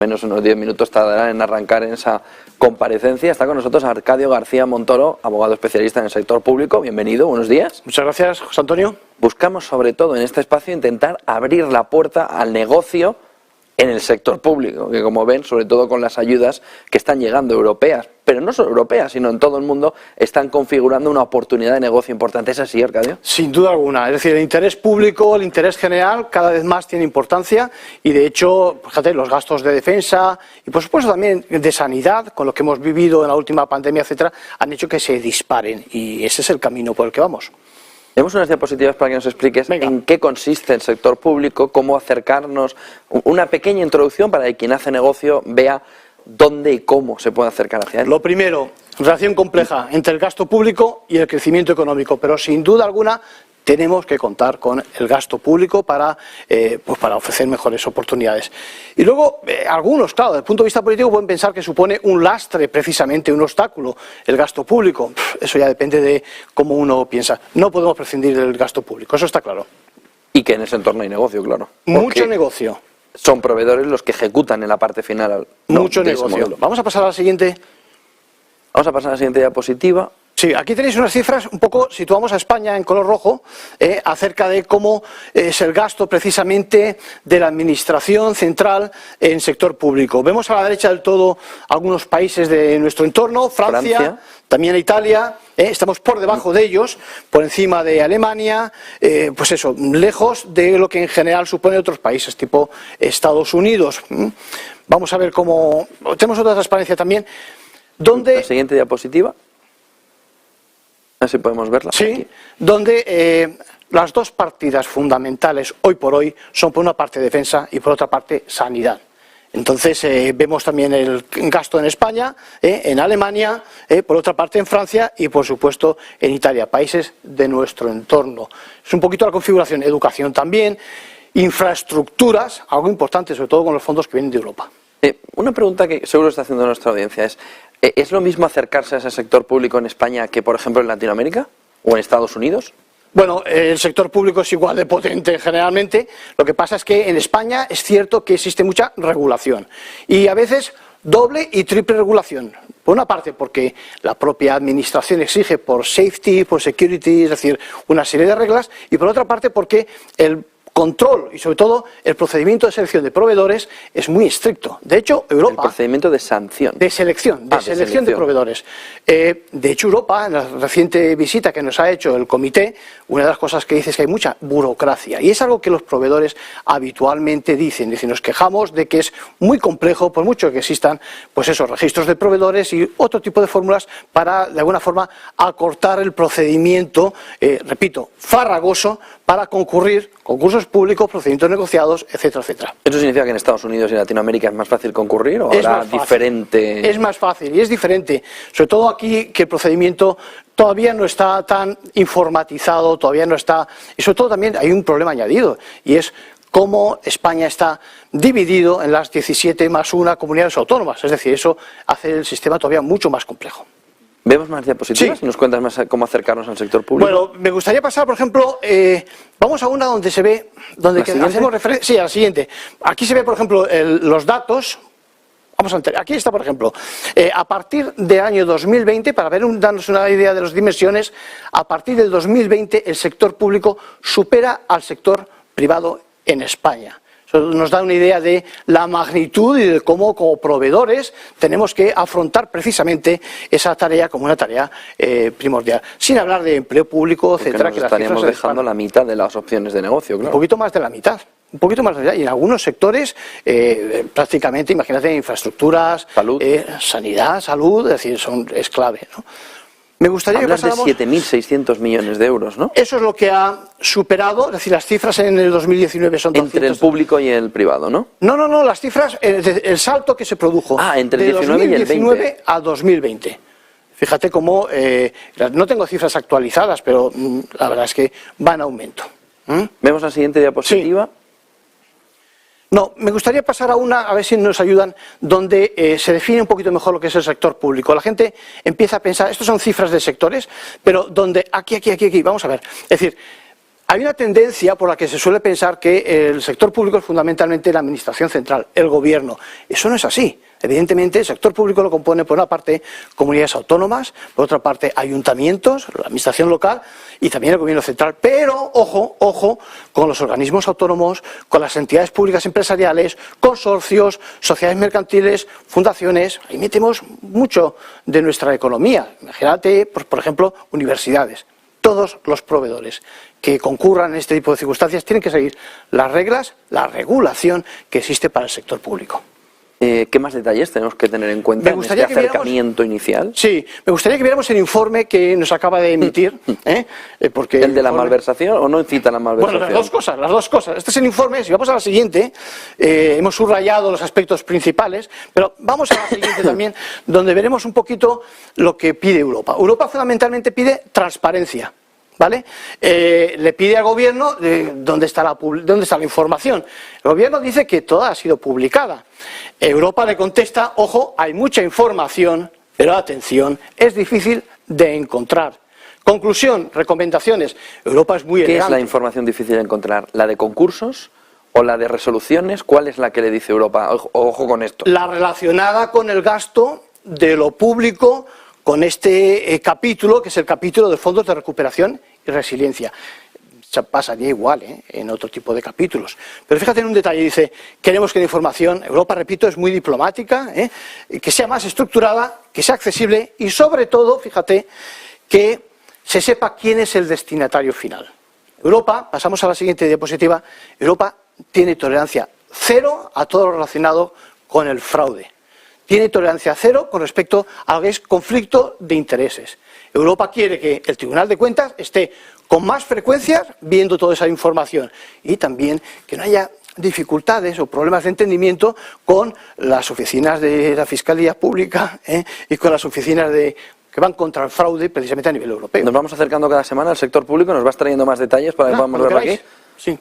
Menos unos 10 minutos tardarán en arrancar en esa comparecencia. Está con nosotros Arcadio García Montoro, abogado especialista en el sector público. Bienvenido, buenos días. Muchas gracias, José Antonio. Buscamos sobre todo en este espacio intentar abrir la puerta al negocio en el sector público, que como ven, sobre todo con las ayudas que están llegando europeas, pero no solo europeas, sino en todo el mundo, están configurando una oportunidad de negocio importante. ¿Es así, Arcadio? Sin duda alguna. Es decir, el interés público, el interés general, cada vez más tiene importancia y, de hecho, fíjate, los gastos de defensa y, por supuesto, también de sanidad, con lo que hemos vivido en la última pandemia, etcétera, han hecho que se disparen y ese es el camino por el que vamos. Tenemos unas diapositivas para que nos expliques en qué consiste el sector público, cómo acercarnos, una pequeña introducción para que quien hace negocio vea dónde y cómo se puede acercar hacia él. Lo primero, relación compleja entre el gasto público y el crecimiento económico, pero sin duda alguna tenemos que contar con el gasto público para ofrecer mejores oportunidades. Y luego, algunos, claro, desde el punto de vista político pueden pensar que supone un lastre, precisamente, un obstáculo, el gasto público. Eso ya depende de cómo uno piensa. No podemos prescindir del gasto público, eso está claro. Y que en ese entorno hay negocio, claro. Mucho negocio. Son proveedores los que ejecutan en la parte final. Mucho negocio. Vamos a pasar a la siguiente. Vamos a pasar a la siguiente diapositiva. Sí, aquí tenéis unas cifras, un poco situamos a España en color rojo, acerca de cómo es el gasto precisamente de la administración central en sector público. Vemos a la derecha del todo algunos países de nuestro entorno, Francia. También Italia, estamos por debajo de ellos, por encima de Alemania, pues eso, lejos de lo que en general supone otros países, tipo Estados Unidos. Vamos a ver cómo, tenemos otra transparencia también, donde... La siguiente diapositiva. A ver si podemos verla. Sí, aquí. Donde las dos partidas fundamentales hoy por hoy son por una parte defensa y por otra parte sanidad. Entonces vemos también el gasto en España, en Alemania, por otra parte en Francia y por supuesto en Italia, países de nuestro entorno. Es un poquito la configuración, educación también, infraestructuras, algo importante sobre todo con los fondos que vienen de Europa. Una pregunta que seguro está haciendo nuestra audiencia ¿es lo mismo acercarse a ese sector público en España que, por ejemplo, en Latinoamérica o en Estados Unidos? Bueno, el sector público es igual de potente generalmente. Lo que pasa es que en España es cierto que existe mucha regulación y a veces doble y triple regulación. Por una parte porque la propia administración exige por safety, por security, es decir, una serie de reglas, y por otra parte porque el control y sobre todo el procedimiento de selección de proveedores es muy estricto. De hecho, Europa... El procedimiento de sanción. De selección, de proveedores. De hecho, Europa, en la reciente visita que nos ha hecho el comité, una de las cosas que dice es que hay mucha burocracia. Y es algo que los proveedores habitualmente dicen. Nos quejamos de que es muy complejo, por mucho que existan, pues esos registros de proveedores y otro tipo de fórmulas para, de alguna forma, acortar el procedimiento, repito, farragoso, para concurrir concursos públicos, procedimientos negociados, etcétera, etcétera. ¿Eso significa que en Estados Unidos y Latinoamérica es más fácil concurrir o habrá diferente? Es más fácil y es diferente. Sobre todo aquí que el procedimiento todavía no está tan informatizado, todavía no está... Y sobre todo también hay un problema añadido y es cómo España está dividido en las 17 más 1 comunidades autónomas. Es decir, eso hace el sistema todavía mucho más complejo. ¿Vemos más diapositivas? Sí. ¿Nos cuentas más cómo acercarnos al sector público? Bueno, me gustaría pasar, por ejemplo, vamos a una donde se ve, donde hacemos referencia, sí, a la siguiente. Aquí se ve, por ejemplo, los datos. Aquí está, por ejemplo, a partir del año 2020, para darnos una idea de las dimensiones, a partir del 2020 el sector público supera al sector privado en España. Eso nos da una idea de la magnitud y de cómo, como proveedores, tenemos que afrontar precisamente esa tarea como una tarea primordial. Sin hablar de empleo público, etcétera. Nos estaríamos dejando la mitad de las opciones de negocio, claro. Un poquito más de la mitad. Un poquito más de la mitad. Y en algunos sectores, prácticamente, imagínate, infraestructuras, salud. Sanidad, salud, es decir, es clave, ¿no? Me gustaría Hablas de 7.600 millones de euros, ¿no? Eso es lo que ha superado, es decir, las cifras en el 2019 son 200. Entre el público y el privado, ¿no? No, las cifras, el salto que se produjo entre el 19 y el 20. De 2019 a 2020. Fíjate cómo, no tengo cifras actualizadas, pero la verdad es que va en aumento. ¿Vemos la siguiente diapositiva? Sí. No, me gustaría pasar a una, a ver si nos ayudan, donde se define un poquito mejor lo que es el sector público. La gente empieza a pensar, estos son cifras de sectores, pero donde aquí, vamos a ver. Es decir, Hay una tendencia por la que se suele pensar que el sector público es fundamentalmente la administración central, el gobierno. Eso no es así. Evidentemente, el sector público lo compone, por una parte, comunidades autónomas, por otra parte, ayuntamientos, la administración local y también el gobierno central. Pero, ojo, con los organismos autónomos, con las entidades públicas empresariales, consorcios, sociedades mercantiles, fundaciones. Ahí metemos mucho de nuestra economía. Imagínate, pues, por ejemplo, universidades. Todos los proveedores que concurran en este tipo de circunstancias tienen que seguir las reglas, la regulación que existe para el sector público. ¿Qué más detalles tenemos que tener en cuenta en este acercamiento inicial? Sí, me gustaría que viéramos el informe que nos acaba de emitir. Porque ¿El de la malversación o no cita la malversación? Bueno, las dos cosas. Este es el informe. Si vamos a la siguiente, hemos subrayado los aspectos principales, pero vamos a la siguiente también, donde veremos un poquito lo que pide Europa. Europa fundamentalmente pide transparencia. ¿Vale? Le pide al gobierno dónde está la información. El gobierno dice que toda ha sido publicada. Europa le contesta, ojo, hay mucha información, pero atención, es difícil de encontrar. Conclusión, recomendaciones. Europa es muy elegante. ¿Qué es la información difícil de encontrar? ¿La de concursos o la de resoluciones? ¿Cuál es la que le dice Europa? Ojo con esto. La relacionada con el gasto de lo público, con este capítulo, que es el capítulo de fondos de recuperación y resiliencia. Pasaría igual en otro tipo de capítulos. Pero fíjate en un detalle, dice, queremos que la información, Europa, repito, es muy diplomática, que sea más estructurada, que sea accesible y sobre todo, fíjate, que se sepa quién es el destinatario final. Europa, pasamos a la siguiente diapositiva, Europa tiene tolerancia cero a todo lo relacionado con el fraude. Tiene tolerancia cero con respecto a lo que es conflicto de intereses. Europa quiere que el Tribunal de Cuentas esté con más frecuencias viendo toda esa información y también que no haya dificultades o problemas de entendimiento con las oficinas de la Fiscalía Pública y con las oficinas que van contra el fraude precisamente a nivel europeo. Nos vamos acercando cada semana al sector público, nos vas trayendo más detalles para que podamos verlo aquí.